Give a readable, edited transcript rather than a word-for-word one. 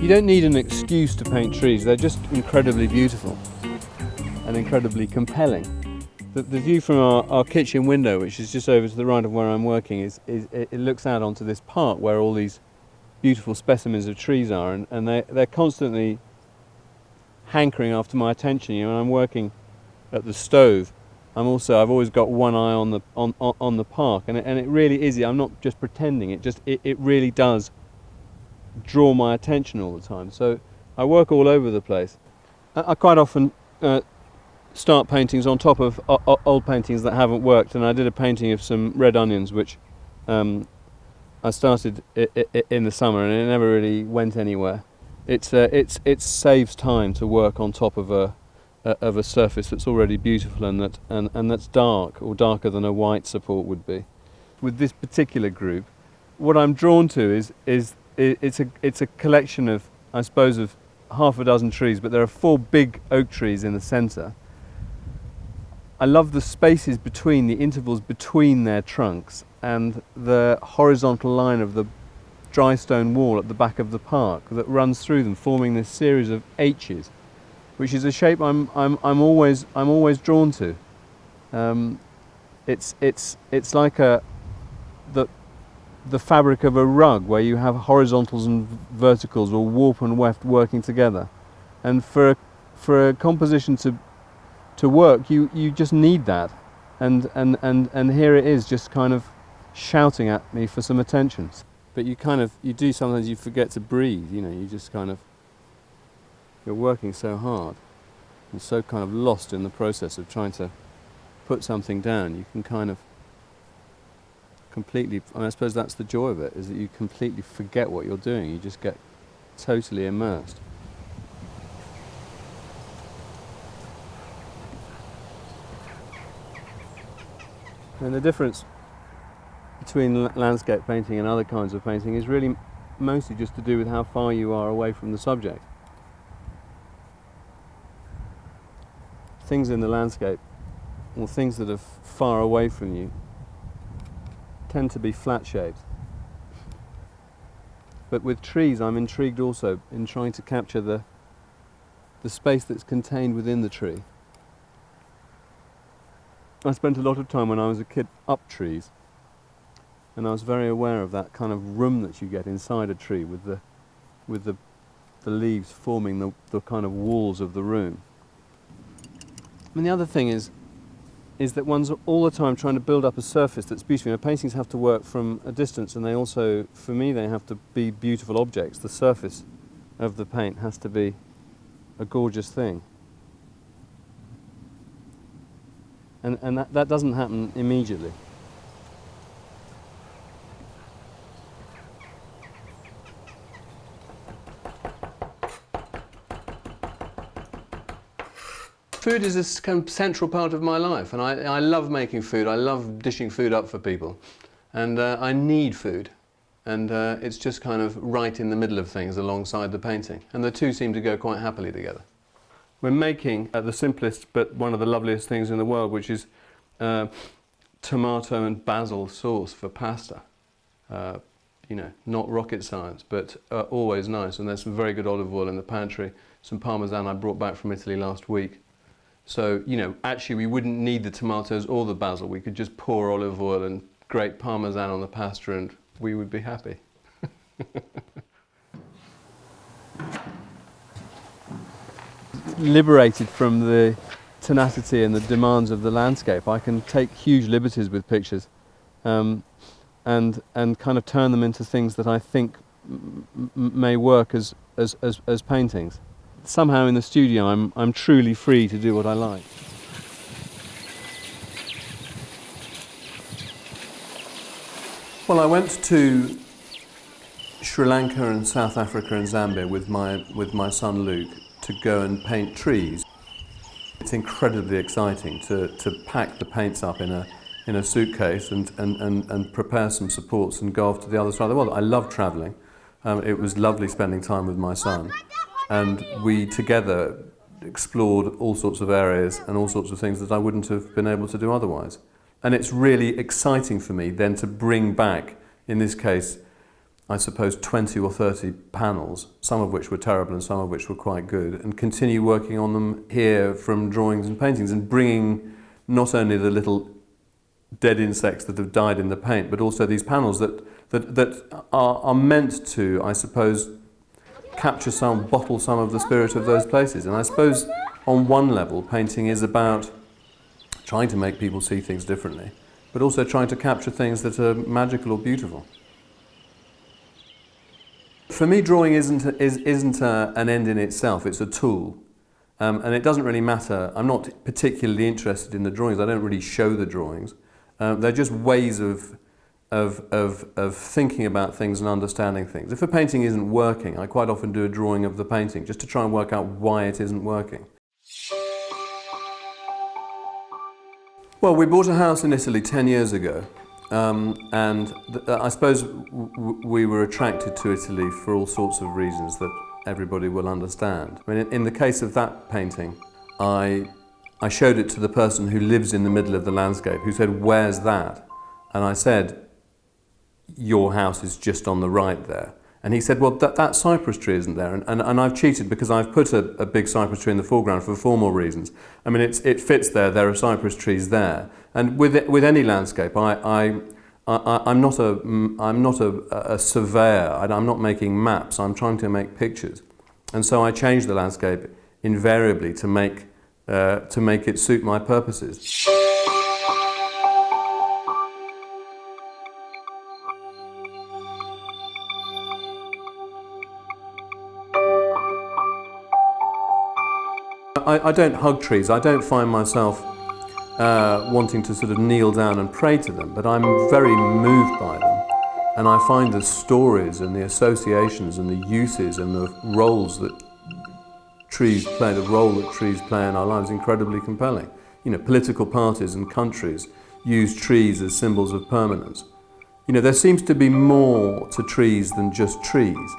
You don't need an excuse to paint trees, they're just incredibly beautiful and incredibly compelling. The view from our kitchen window, which is just over to the right of where I'm working, it looks out onto this park where all these beautiful specimens of trees are, and they're constantly hankering after my attention. You know, when I'm working at the stove, I've always got one eye on the park, and it really is. I'm not just pretending. It really does draw my attention all the time. So I work all over the place. I quite often start paintings on top of old paintings that haven't worked, and I did a painting of some red onions which I started in the summer, and it never really went anywhere. It saves time to work on top of a surface that's already beautiful and that's dark, or darker than a white support would be. With this particular group, what I'm drawn to is it's a collection of, I suppose, of half a dozen trees, but there are 4 big oak trees in the centre. I love the spaces between, the intervals between their trunks, and the horizontal line of the dry stone wall at the back of the park that runs through them, forming this series of H's, which is a shape I'm always drawn to. It's like the fabric of a rug, where you have horizontals and verticals, or warp and weft, working together. And for a composition to work, you just need that. And here it is, just kind of shouting at me for some attention. But you do sometimes, you forget to breathe. You know, you just you're working so hard and so kind of lost in the process of trying to put something down. You can kind of completely, I suppose that's the joy of it, is that you completely forget what you're doing. You just get totally immersed. And the difference between landscape painting and other kinds of painting is really mostly just to do with how far you are away from the subject. Things in the landscape, or things that are far away from you, tend to be flat shaped. But with trees, I'm intrigued also in trying to capture the space that's contained within the tree. I spent a lot of time when I was a kid up trees, and I was very aware of that kind of room that you get inside a tree, with the leaves forming the kind of walls of the room. And the other thing is that one's all the time trying to build up a surface that's beautiful. You know, paintings have to work from a distance, and they also, for me, they have to be beautiful objects. The surface of the paint has to be a gorgeous thing. And that doesn't happen immediately. Food is a kind of central part of my life, and I love making food. I love dishing food up for people, and I need food, and it's just kind of right in the middle of things alongside the painting, and the two seem to go quite happily together. We're making the simplest but one of the loveliest things in the world, which is tomato and basil sauce for pasta. You know, not rocket science, but always nice. And there's some very good olive oil in the pantry, some Parmesan I brought back from Italy last week. So, you know, actually we wouldn't need the tomatoes or the basil. We could just pour olive oil and grate Parmesan on the pasta and we would be happy. Liberated from the tenacity and the demands of the landscape, I can take huge liberties with pictures and kind of turn them into things that I think may work as paintings. Somehow in the studio I'm truly free to do what I like. Well, I went to Sri Lanka and South Africa and Zambia with my son Luke to go and paint trees. It's incredibly exciting to pack the paints up in a suitcase and prepare some supports and go off to the other side of the world. I love travelling. It was lovely spending time with my son, and we together explored all sorts of areas and all sorts of things that I wouldn't have been able to do otherwise. And it's really exciting for me then to bring back, in this case, I suppose, 20 or 30 panels, some of which were terrible and some of which were quite good, and continue working on them here from drawings and paintings, and bringing not only the little dead insects that have died in the paint, but also these panels that are meant to, I suppose, bottle some of the spirit of those places. And I suppose on one level, painting is about trying to make people see things differently, but also trying to capture things that are magical or beautiful. For me, drawing isn't an end in itself, it's a tool. And it doesn't really matter. I'm not particularly interested in the drawings. I don't really show the drawings. They're just ways of thinking about things and understanding things. If a painting isn't working, I quite often do a drawing of the painting just to try and work out why it isn't working. Well, we bought a house in Italy 10 years ago, and I suppose we were attracted to Italy for all sorts of reasons that everybody will understand. I mean, in the case of that painting, I showed it to the person who lives in the middle of the landscape, who said, "Where's that?" And I said, "Your house is just on the right there." And he said, "Well, that cypress tree isn't there." And I've cheated because I've put a big cypress tree in the foreground for formal reasons. I mean, it fits there. There are cypress trees there. And with any landscape, I'm not a surveyor. I'm not making maps. I'm trying to make pictures. And so I change the landscape invariably to make it suit my purposes. I don't hug trees. I don't find myself wanting to sort of kneel down and pray to them, but I'm very moved by them. And I find the stories and the associations and the uses and the roles that trees play, the role that trees play in our lives, incredibly compelling. You know, political parties and countries use trees as symbols of permanence. You know, there seems to be more to trees than just trees.